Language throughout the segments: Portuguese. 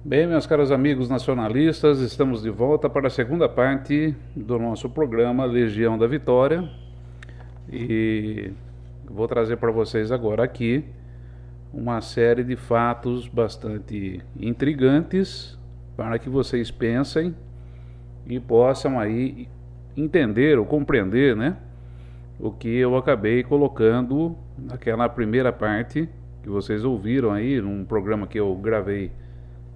Bem, meus caros amigos nacionalistas, estamos de volta para a segunda parte do nosso programa Legião da Vitória e vou trazer para vocês agora aqui uma série de fatos bastante intrigantes para que vocês pensem e possam aí entender ou compreender, né, o que eu acabei colocando naquela primeira parte que vocês ouviram aí num programa que eu gravei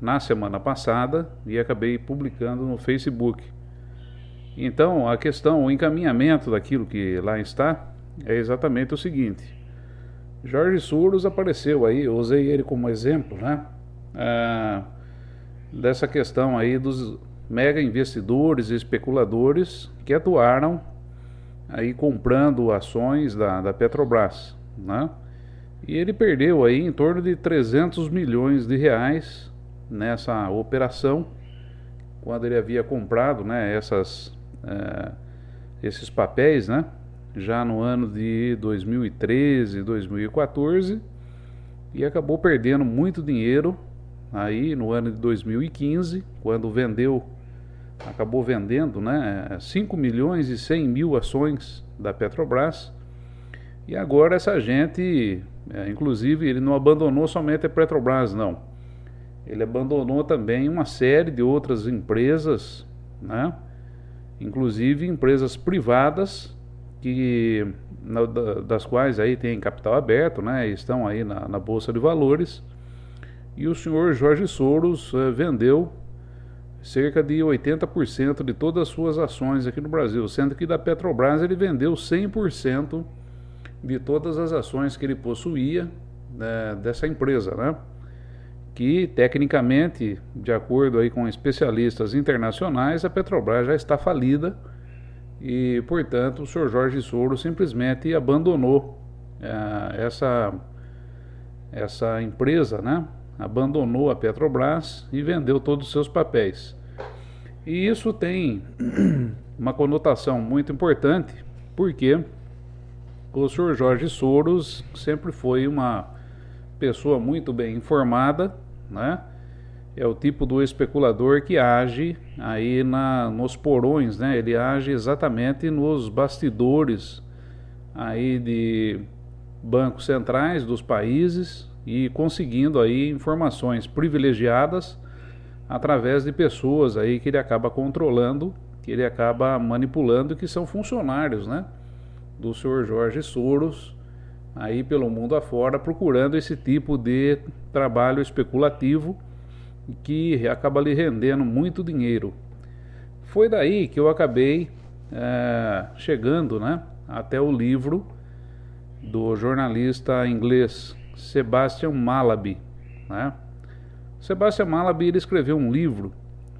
na semana passada e acabei publicando no Facebook. Então, a questão, o encaminhamento daquilo que lá está é exatamente o seguinte: Jorge Soros apareceu aí, eu usei ele como exemplo, né? Dessa questão aí dos mega investidores e especuladores que atuaram aí comprando ações da Petrobras, né? E ele perdeu aí em torno de 300 milhões de reais nessa operação, quando ele havia comprado, né, esses papéis, né, já no ano de 2013, 2014, e acabou perdendo muito dinheiro aí no ano de 2015, quando acabou vendendo, né, 5 milhões e 100 mil ações da Petrobras. E agora essa gente, inclusive, ele não abandonou somente a Petrobras, não. Ele abandonou também uma série de outras empresas, né? Inclusive empresas privadas das quais aí tem capital aberto, né? Estão aí na Bolsa de Valores. E o senhor Jorge Soros vendeu cerca de 80% de todas as suas ações aqui no Brasil, sendo que da Petrobras ele vendeu 100% de todas as ações que ele possuía, né, dessa empresa, né? Que tecnicamente, de acordo aí com especialistas internacionais, a Petrobras já está falida e, portanto, o senhor Jorge Soros simplesmente abandonou essa empresa, né? Abandonou a Petrobras e vendeu todos os seus papéis. E isso tem uma conotação muito importante, porque o senhor Jorge Soros sempre foi uma pessoa muito bem informada, né? É o tipo do especulador que age aí nos porões, né? Ele age exatamente nos bastidores aí de bancos centrais dos países e conseguindo aí informações privilegiadas através de pessoas aí que ele acaba controlando, que ele acaba manipulando, que são funcionários, né, do senhor Jorge Soros aí pelo mundo afora, procurando esse tipo de trabalho especulativo que acaba lhe rendendo muito dinheiro. Foi daí que eu acabei chegando, né, até o livro do jornalista inglês Sebastian Mallaby, né? Sebastian Mallaby, ele escreveu um livro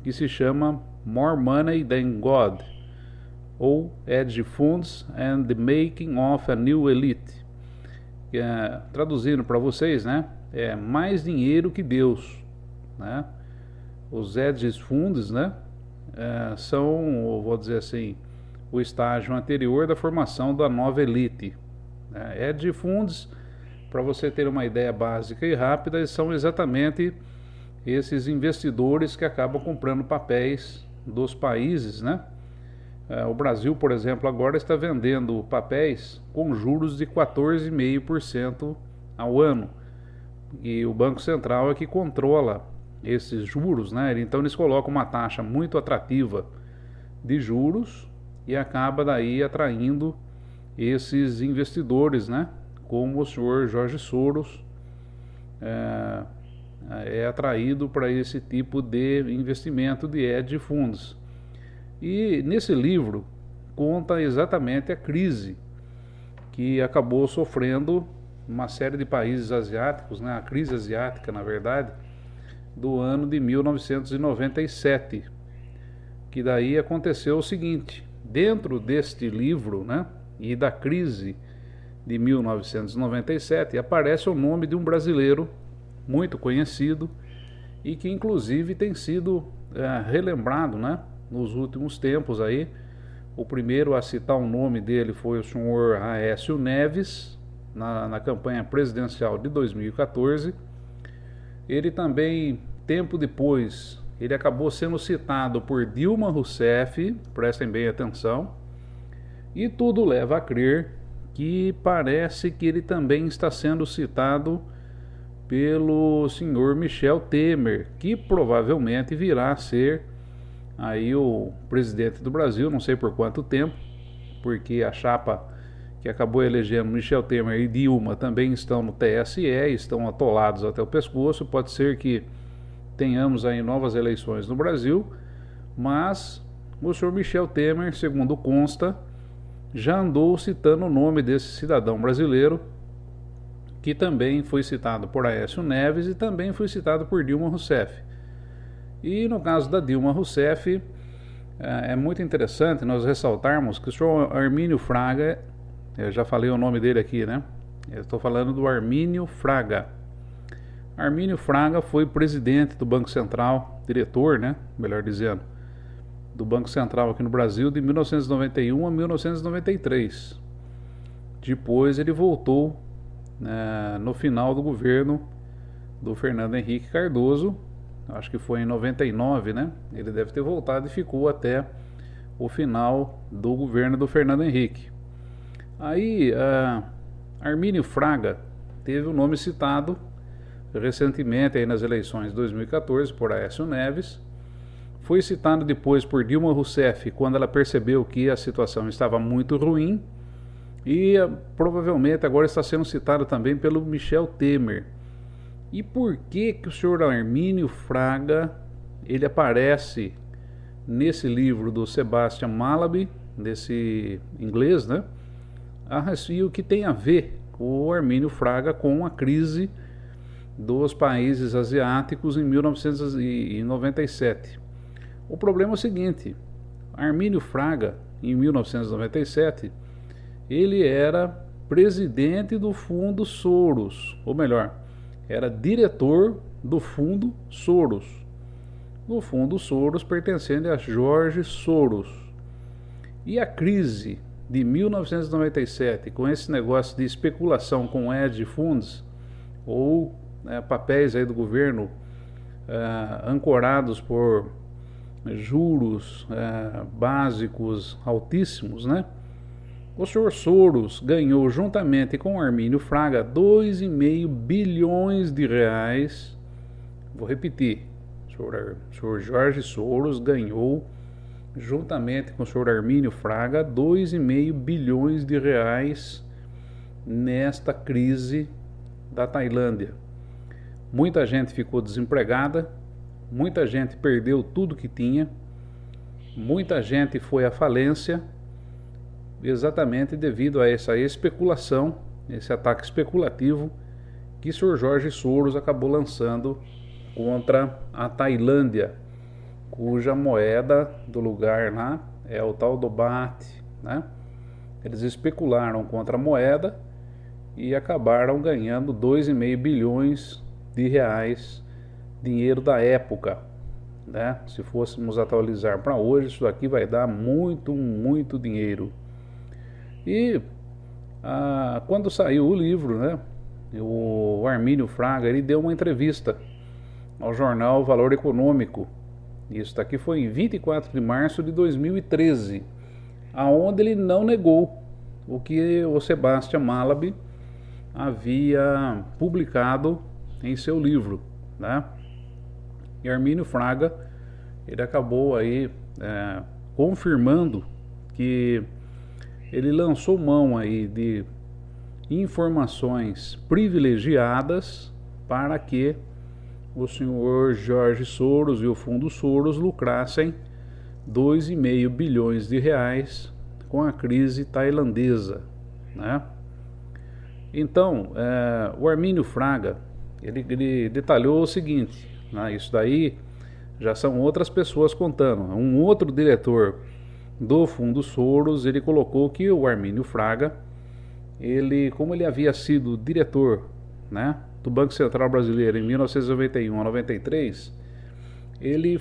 que se chama More Money Than God, ou Hedge Funds and the Making of a New Elite. Traduzindo para vocês, né, é mais dinheiro que Deus, né? Os hedge funds, né, são, vou dizer assim, o estágio anterior da formação da nova elite. Hedge funds, para você ter uma ideia básica e rápida, são exatamente esses investidores que acabam comprando papéis dos países, né? O Brasil, por exemplo, agora está vendendo papéis com juros de 14,5% ao ano. E o Banco Central é que controla esses juros, né? Então eles colocam uma taxa muito atrativa de juros e acaba daí atraindo esses investidores, né? Como o senhor Jorge Soros é atraído para esse tipo de investimento de hedge funds. E nesse livro conta exatamente a crise que acabou sofrendo uma série de países asiáticos, né? A crise asiática, na verdade, do ano de 1997, que daí aconteceu o seguinte: dentro deste livro, né, e da crise de 1997, aparece o nome de um brasileiro muito conhecido e que inclusive tem sido relembrado, né, nos últimos tempos aí. O primeiro a citar o nome dele foi o senhor Aécio Neves, na campanha presidencial de 2014. Ele também tempo depois, ele acabou sendo citado por Dilma Rousseff, prestem bem atenção, e tudo leva a crer que parece que ele também está sendo citado pelo senhor Michel Temer, que provavelmente virá a ser aí o presidente do Brasil, não sei por quanto tempo, porque a chapa que acabou elegendo Michel Temer e Dilma também estão no TSE, estão atolados até o pescoço. Pode ser que tenhamos aí novas eleições no Brasil, mas o senhor Michel Temer, segundo consta, já andou citando o nome desse cidadão brasileiro, que também foi citado por Aécio Neves e também foi citado por Dilma Rousseff. E no caso da Dilma Rousseff, é muito interessante nós ressaltarmos que o senhor Armínio Fraga, eu já falei o nome dele aqui, né? Eu estou falando do Armínio Fraga. Armínio Fraga foi presidente do Banco Central, diretor, né? Melhor dizendo, do Banco Central aqui no Brasil de 1991 a 1993. Depois ele voltou no final do governo do Fernando Henrique Cardoso, acho que foi em 99, né? Ele deve ter voltado e ficou até o final do governo do Fernando Henrique. Aí, Armínio Fraga teve o nome citado recentemente aí nas eleições de 2014 por Aécio Neves. Foi citado depois por Dilma Rousseff quando ela percebeu que a situação estava muito ruim. E provavelmente agora está sendo citado também pelo Michel Temer. E por que o senhor Armínio Fraga ele aparece nesse livro do Sebastian Mallaby, desse inglês, né? E o que tem a ver o Armínio Fraga com a crise dos países asiáticos em 1997. O problema é o seguinte: Armínio Fraga, em 1997, ele era presidente do Fundo Soros, ou melhor, era diretor do Fundo Soros, do Fundo Soros pertencente a George Soros. E a crise de 1997, com esse negócio de especulação com hedge funds, ou papéis aí do governo ancorados por juros básicos altíssimos, né? O senhor Soros ganhou, juntamente com Armínio Fraga, 2,5 bilhões de reais. Vou repetir, o senhor Jorge Soros ganhou, juntamente com o senhor Armínio Fraga, 2,5 bilhões de reais nesta crise da Tailândia. Muita gente ficou desempregada, muita gente perdeu tudo que tinha, muita gente foi à falência, exatamente devido a essa especulação, esse ataque especulativo que o senhor Jorge Soros acabou lançando contra a Tailândia, cuja moeda do lugar lá é o tal do baht, né? Eles especularam contra a moeda e acabaram ganhando 2,5 bilhões de reais, dinheiro da época, né? Se fôssemos atualizar para hoje, isso aqui vai dar muito, muito dinheiro. E quando saiu o livro, né, o Armínio Fraga ele deu uma entrevista ao jornal Valor Econômico. Isso daqui foi em 24 de março de 2013, aonde ele não negou o que o Sebastian Mallaby havia publicado em seu livro, né? E Armínio Fraga ele acabou aí confirmando que ele lançou mão aí de informações privilegiadas para que o senhor Jorge Soros e o Fundo Soros lucrassem 2,5 bilhões de reais com a crise tailandesa, né? Então, o Armínio Fraga ele detalhou o seguinte, né? Isso daí já são outras pessoas contando. Um outro diretor do Fundo Soros, ele colocou que o Armínio Fraga, como ele havia sido diretor, né, do Banco Central Brasileiro em 1991 a 93, ele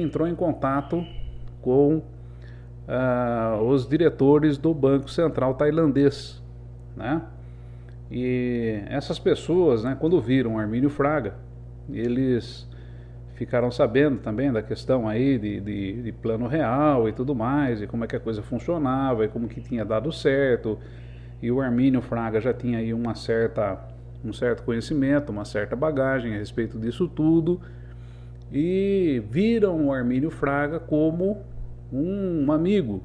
entrou em contato com os diretores do Banco Central tailandês, né? E essas pessoas, né, quando viram Armínio Fraga, eles ficaram sabendo também da questão aí de plano real e tudo mais, e como é que a coisa funcionava, e como que tinha dado certo, e o Armínio Fraga já tinha aí um certo conhecimento, uma certa bagagem a respeito disso tudo, e viram o Armínio Fraga como um amigo,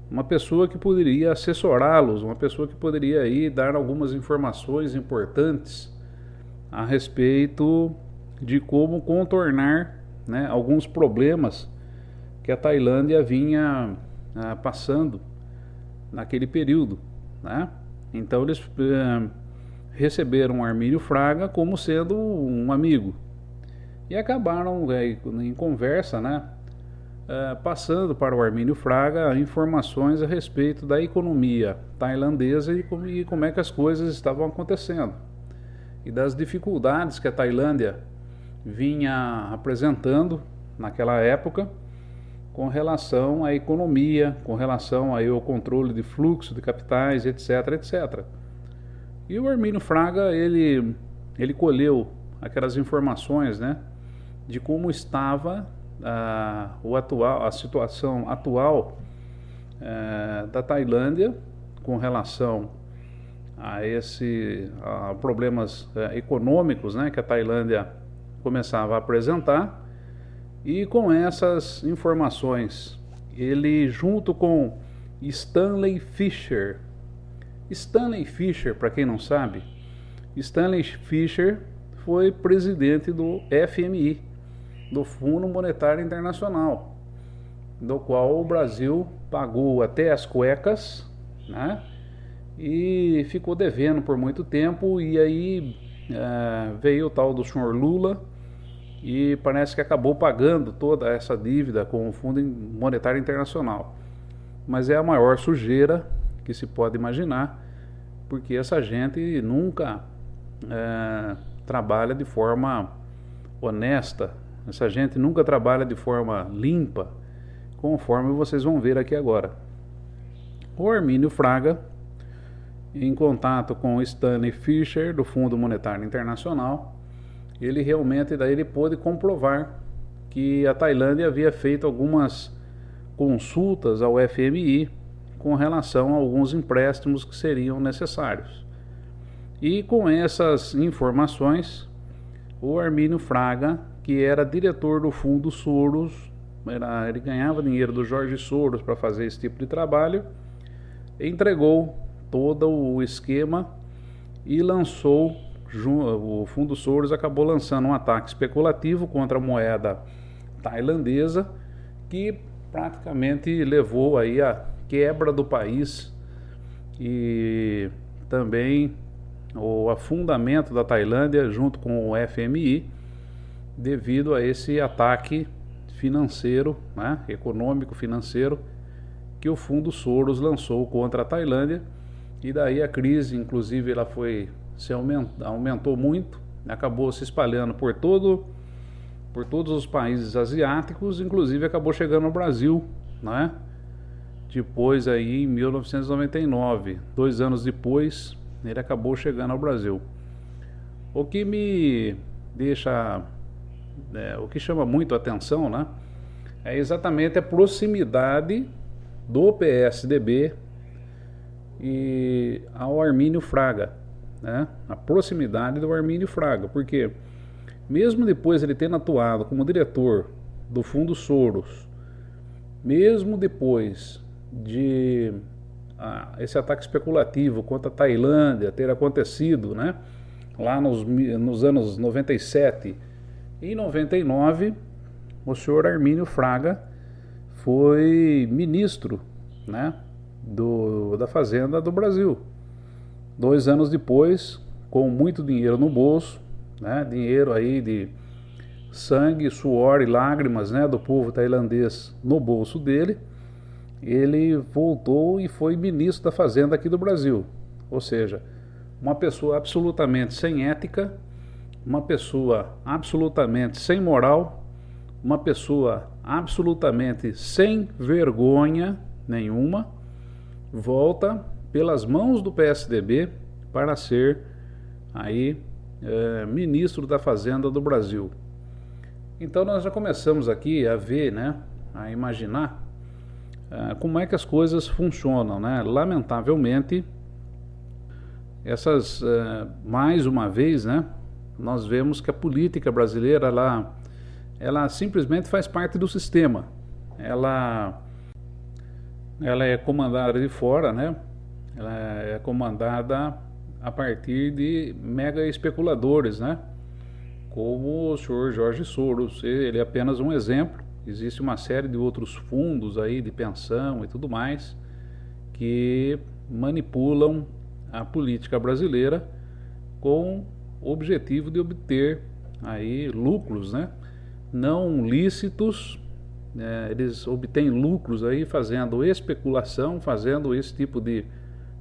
uma pessoa que poderia assessorá-los, uma pessoa que poderia aí dar algumas informações importantes a respeito de como contornar, né, alguns problemas que a Tailândia vinha passando naquele período, né? Então eles receberam o Armínio Fraga como sendo um amigo e acabaram em conversa, né, passando para o Armínio Fraga informações a respeito da economia tailandesa e como é que as coisas estavam acontecendo e das dificuldades que a Tailândia vinha apresentando naquela época com relação à economia, com relação aí ao controle de fluxo de capitais, etc, etc. E o Armínio Fraga, ele colheu aquelas informações, né, de como estava a situação atual da Tailândia com relação a problemas econômicos, né, que a Tailândia começava a apresentar, e com essas informações ele, junto com Stanley Fischer, para quem não sabe, Stanley Fischer foi presidente do FMI, do Fundo Monetário Internacional, do qual o Brasil pagou até as cuecas, né, e ficou devendo por muito tempo, e aí veio o tal do senhor Lula e parece que acabou pagando toda essa dívida com o Fundo Monetário Internacional. Mas é a maior sujeira que se pode imaginar, porque essa gente nunca trabalha de forma honesta, essa gente nunca trabalha de forma limpa, conforme vocês vão ver aqui agora. O Armínio Fraga, em contato com o Stanley Fischer, do Fundo Monetário Internacional, ele realmente daí ele pôde comprovar que a Tailândia havia feito algumas consultas ao FMI com relação a alguns empréstimos que seriam necessários. E com essas informações, o Armínio Fraga, que era diretor do Fundo Soros, ele ganhava dinheiro do Jorge Soros para fazer esse tipo de trabalho, entregou todo o esquema e lançou, o Fundo Soros acabou lançando um ataque especulativo contra a moeda tailandesa, que praticamente levou aí a quebra do país e também o afundamento da Tailândia junto com o FMI, devido a esse ataque financeiro, né, econômico financeiro, que o Fundo Soros lançou contra a Tailândia. E daí a crise, inclusive, ela aumentou muito, acabou se espalhando por todos os países asiáticos, inclusive acabou chegando ao Brasil, né? Depois aí em 1999, 2 anos depois, ele acabou chegando ao Brasil. O que me deixa, o que chama muito a atenção, né, é exatamente a proximidade do PSDB e ao Armínio Fraga, né? A proximidade do Armínio Fraga, porque mesmo depois ele tendo atuado como diretor do Fundo Soros, mesmo depois de esse ataque especulativo contra a Tailândia ter acontecido, né, lá nos anos 97 e 99, o senhor Armínio Fraga foi ministro, né, da Fazenda do Brasil. 2 anos depois, com muito dinheiro no bolso, né, dinheiro aí de sangue, suor e lágrimas, né, do povo tailandês no bolso dele, ele voltou e foi ministro da Fazenda aqui do Brasil. Ou seja, uma pessoa absolutamente sem ética, uma pessoa absolutamente sem moral, uma pessoa absolutamente sem vergonha nenhuma, volta pelas mãos do PSDB para ser aí ministro da Fazenda do Brasil. Então nós já começamos aqui a ver, né, a imaginar como é que as coisas funcionam, né? Lamentavelmente, mais uma vez, né, nós vemos que a política brasileira, ela simplesmente faz parte do sistema. Ela é comandada de fora, né? Ela é comandada a partir de mega especuladores, né? Como o senhor Jorge Soros. Ele é apenas um exemplo. Existe uma série de outros fundos aí de pensão e tudo mais que manipulam a política brasileira com o objetivo de obter aí lucros, né? Não lícitos. Eles obtêm lucros aí fazendo especulação, fazendo esse tipo de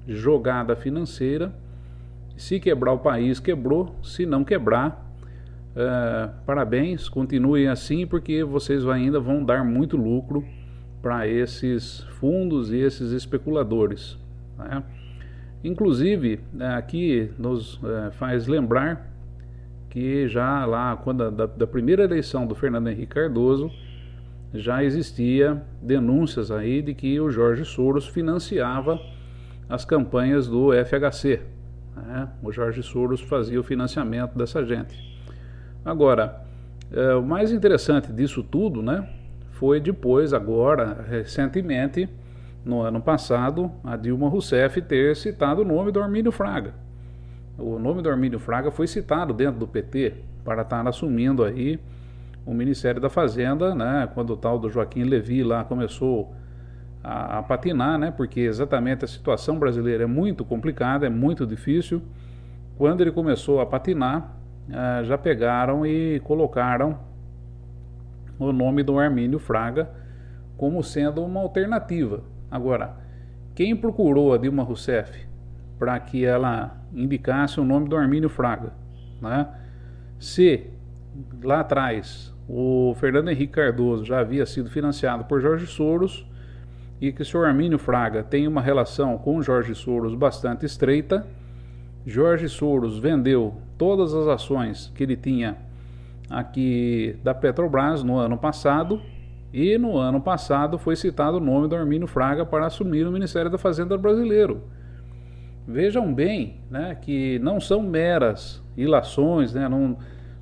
jogada financeira. Se quebrar o país, quebrou. Se não quebrar, parabéns, continuem assim, porque vocês ainda vão dar muito lucro para esses fundos e esses especuladores, né? Inclusive, aqui nos faz lembrar que já lá, quando da primeira eleição do Fernando Henrique Cardoso, já existia denúncias aí de que o Jorge Soros financiava as campanhas do FHC, né? O Jorge Soros fazia o financiamento dessa gente. Agora, o mais interessante disso tudo, né, foi depois, agora, recentemente, no ano passado, a Dilma Rousseff ter citado o nome do Armínio Fraga. O nome do Armínio Fraga foi citado dentro do PT para estar assumindo aí o Ministério da Fazenda, né, quando o tal do Joaquim Levy lá começou a patinar, né, porque exatamente a situação brasileira é muito complicada, é muito difícil. Quando ele começou a patinar, já pegaram e colocaram o nome do Armínio Fraga como sendo uma alternativa. Agora, quem procurou a Dilma Rousseff para que ela indicasse o nome do Armínio Fraga, né? Se lá atrás o Fernando Henrique Cardoso já havia sido financiado por Jorge Soros e que o senhor Armínio Fraga tem uma relação com Jorge Soros bastante estreita, Jorge Soros vendeu todas as ações que ele tinha aqui da Petrobras no ano passado, e no ano passado foi citado o nome do Armínio Fraga para assumir o Ministério da Fazenda brasileiro. Vejam bem, né, que não são meras ilações, né,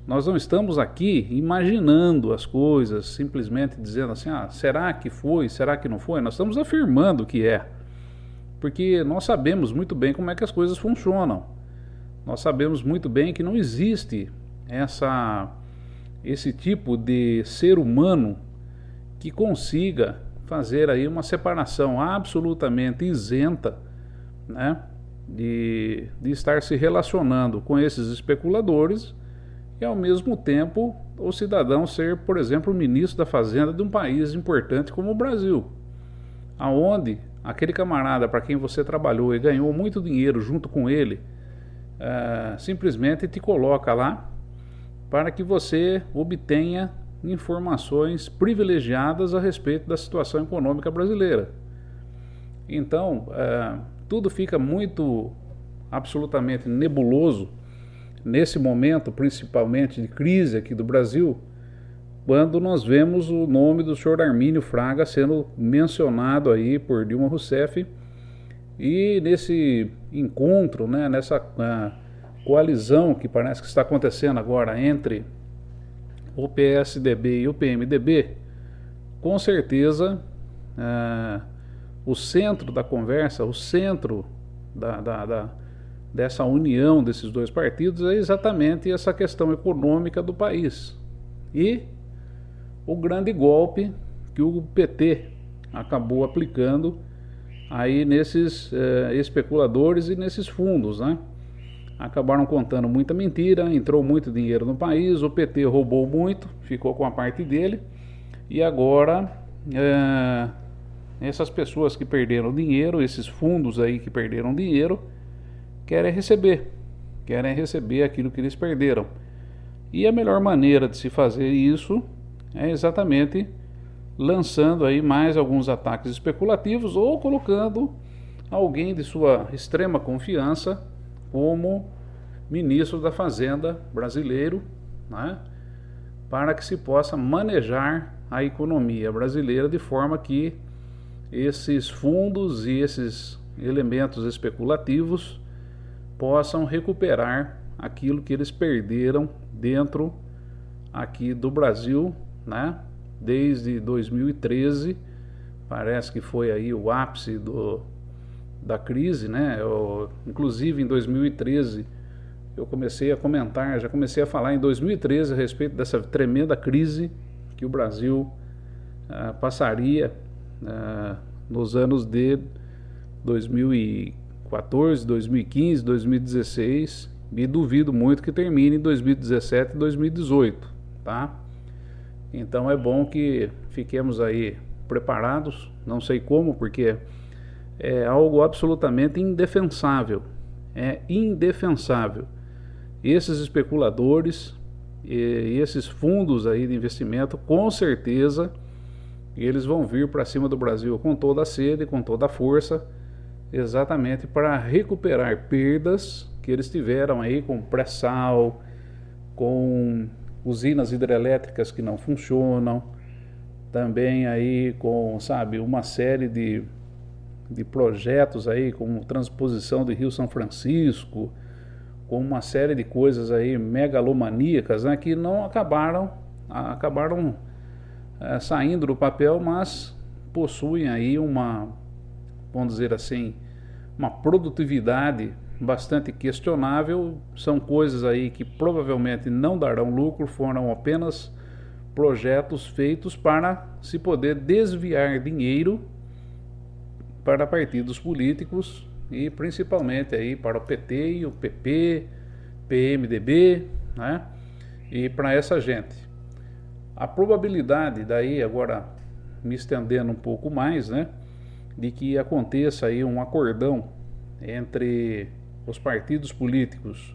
nós não estamos aqui imaginando as coisas, simplesmente dizendo assim, será que foi, será que não foi? Nós estamos afirmando que é, porque nós sabemos muito bem como é que as coisas funcionam. Nós sabemos muito bem que não existe esse tipo de ser humano que consiga fazer aí uma separação absolutamente isenta, né, de estar se relacionando com esses especuladores e ao mesmo tempo o cidadão ser, por exemplo, o ministro da Fazenda de um país importante como o Brasil, aonde aquele camarada para quem você trabalhou e ganhou muito dinheiro junto com ele, simplesmente te coloca lá para que você obtenha informações privilegiadas a respeito da situação econômica brasileira. Então, tudo fica muito, absolutamente nebuloso nesse momento, principalmente de crise aqui do Brasil, quando nós vemos o nome do senhor Armínio Fraga sendo mencionado aí por Dilma Rousseff, e nesse encontro, né, nessa coalizão que parece que está acontecendo agora entre o PSDB e o PMDB, com certeza o centro da conversa, o centro dessa união desses dois partidos é exatamente essa questão econômica do país e o grande golpe que o PT acabou aplicando aí nesses especuladores e nesses fundos, né? Acabaram contando muita mentira, entrou muito dinheiro no país, o PT roubou muito, ficou com a parte dele, e agora essas pessoas que perderam dinheiro, esses fundos aí que perderam dinheiro, querem receber aquilo que eles perderam. E a melhor maneira de se fazer isso é exatamente lançando aí mais alguns ataques especulativos ou colocando alguém de sua extrema confiança como ministro da Fazenda brasileiro, né, para que se possa manejar a economia brasileira de forma que esses fundos e esses elementos especulativos possam recuperar aquilo que eles perderam dentro aqui do Brasil, né? Desde 2013, parece que foi aí o ápice da crise, né? Inclusive em 2013 eu comecei a comentar, já comecei a falar em 2013 a respeito dessa tremenda crise que o Brasil passaria nos anos de 2014, 2015, 2016, e duvido muito que termine em 2017 e 2018, tá? Então é bom que fiquemos aí preparados, não sei como, porque é algo absolutamente indefensável, é indefensável. Esses especuladores e esses fundos aí de investimento, com certeza, eles vão vir para cima do Brasil com toda a sede, com toda a força, exatamente para recuperar perdas que eles tiveram aí com pré-sal, com usinas hidrelétricas que não funcionam, também aí com, sabe, uma série de projetos aí, como transposição do Rio São Francisco, com uma série de coisas aí megalomaníacas, né, que não acabaram saindo do papel, mas possuem aí vamos dizer assim, uma produtividade bastante questionável. São coisas aí que provavelmente não darão lucro, foram apenas projetos feitos para se poder desviar dinheiro para partidos políticos e principalmente aí para o PT e o PP, PMDB, né? E para essa gente. A probabilidade daí, agora me estendendo um pouco mais, né, de que aconteça aí um acordão entre os partidos políticos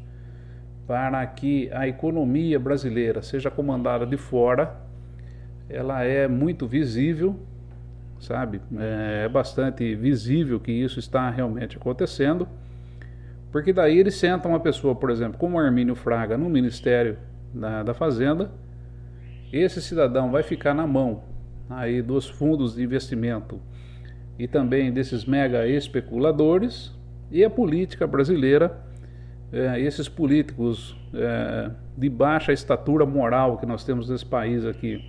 para que a economia brasileira seja comandada de fora, ela é muito visível, sabe? É bastante visível que isso está realmente acontecendo, porque daí eles sentam uma pessoa, por exemplo, como Armínio Fraga no Ministério da Fazenda. Esse cidadão vai ficar na mão aí dos fundos de investimento e também desses mega especuladores, e a política brasileira, esses políticos de baixa estatura moral que nós temos nesse país aqui,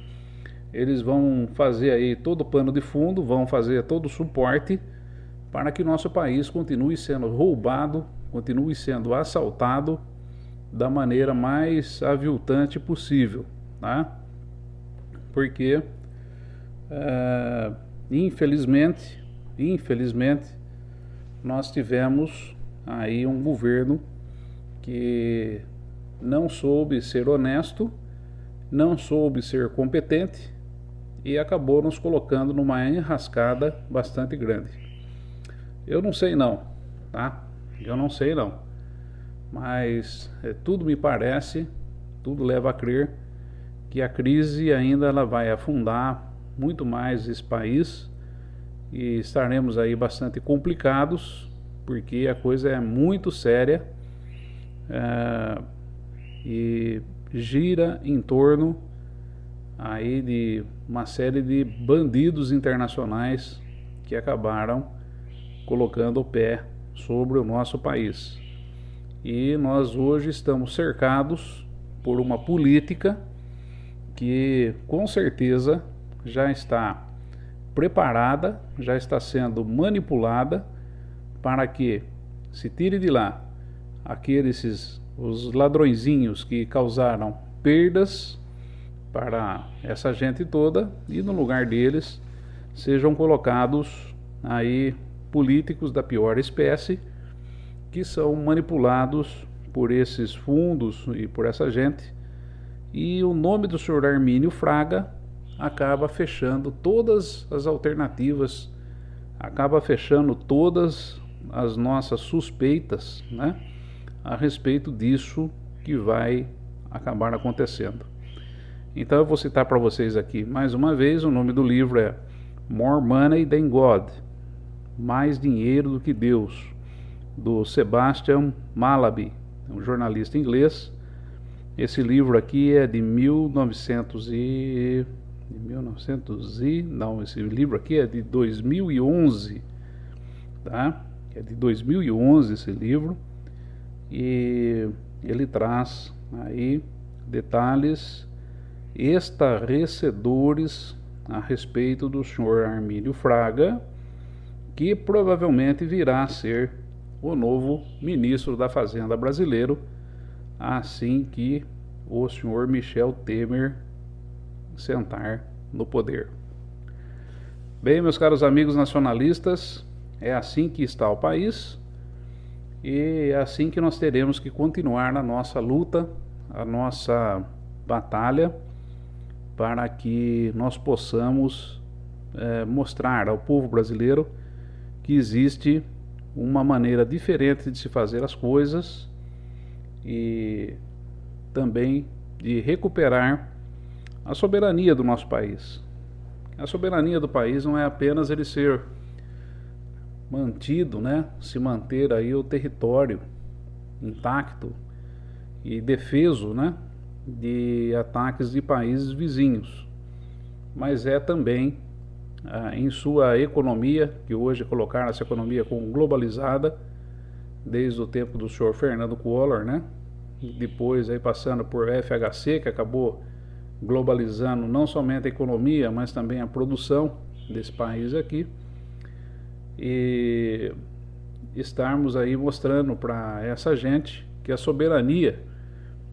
eles vão fazer aí todo o pano de fundo, vão fazer todo o suporte para que nosso país continue sendo roubado, continue sendo assaltado da maneira mais aviltante possível, tá? Porque infelizmente nós tivemos aí um governo que não soube ser honesto, não soube ser competente e acabou nos colocando numa enrascada bastante grande. Eu não sei não, tá? Eu não sei não, mas tudo me parece, tudo leva a crer que a crise ainda ela vai afundar muito mais esse país e estaremos aí bastante complicados, porque a coisa é muito séria e gira em torno aí de uma série de bandidos internacionais que acabaram colocando o pé sobre o nosso país. E nós hoje estamos cercados por uma política que com certeza já está preparada, já está sendo manipulada para que se tire de lá os ladrõezinhos que causaram perdas para essa gente toda, e no lugar deles sejam colocados aí políticos da pior espécie, que são manipulados por esses fundos e por essa gente, e o nome do senhor Armínio Fraga acaba fechando todas as alternativas, acaba fechando todas as nossas suspeitas, né, a respeito disso que vai acabar acontecendo. Então eu vou citar para vocês aqui mais uma vez, o nome do livro é More Money Than God, Mais Dinheiro do que Deus, do Sebastian Mallaby, um jornalista inglês, Esse livro aqui é de não, esse livro aqui é de 2011, tá? É de 2011 esse livro, e ele traz aí detalhes estarrecedores a respeito do senhor Armínio Fraga, que provavelmente virá a ser o novo ministro da Fazenda brasileiro, assim que o senhor Michel Temer sentar no poder. Bem, meus caros amigos nacionalistas, é assim que está o país e é assim que nós teremos que continuar na nossa luta, a nossa batalha, para que nós possamos mostrar ao povo brasileiro que existe uma maneira diferente de se fazer as coisas e também de recuperar a soberania do nosso país. A soberania do país não é apenas ele ser mantido, né, se manter aí o território intacto e defeso, né, de ataques de países vizinhos, mas é também em sua economia, que hoje colocaram essa economia como globalizada, desde o tempo do senhor Fernando Collor, né? E depois aí passando por FHC, que acabou globalizando não somente a economia, mas também a produção desse país aqui, e estarmos aí mostrando para essa gente que a soberania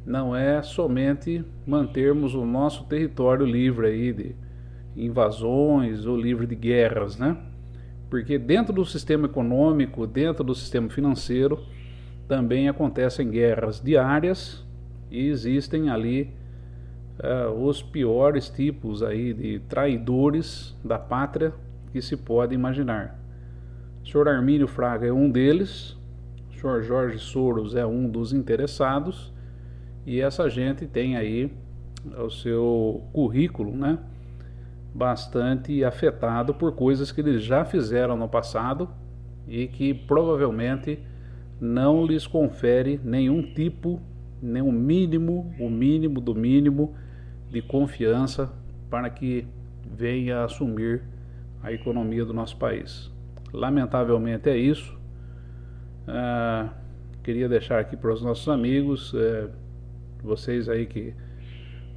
não é somente mantermos o nosso território livre aí de invasões ou livre de guerras, né? Porque dentro do sistema econômico, dentro do sistema financeiro, também acontecem guerras diárias e existem ali os piores tipos aí de traidores da pátria que se pode imaginar. O senhor Armínio Fraga é um deles, o senhor Jorge Soros é um dos interessados, e essa gente tem aí o seu currículo, né, bastante afetado por coisas que eles já fizeram no passado e que provavelmente não lhes confere nenhum tipo, nem o mínimo do mínimo de confiança para que venha assumir a economia do nosso país. Lamentavelmente é isso. Queria deixar aqui para os nossos amigos, vocês aí que,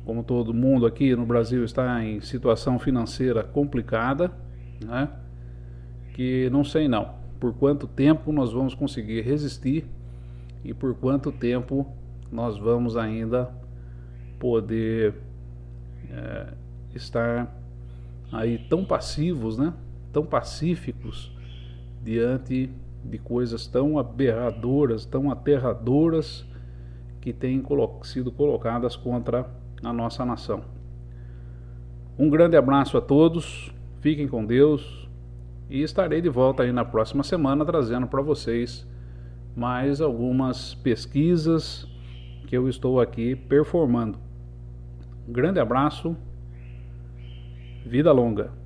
como todo mundo aqui no Brasil, está em situação financeira complicada, né? Que não sei não por quanto tempo nós vamos conseguir resistir e por quanto tempo nós vamos ainda poder estar aí tão passivos, né? Tão pacíficos diante de coisas tão aberradoras, tão aterradoras que têm sido colocadas contra a nossa nação. Um grande abraço a todos, fiquem com Deus e estarei de volta aí na próxima semana trazendo para vocês mais algumas pesquisas que eu estou aqui performando. Um grande abraço, vida longa.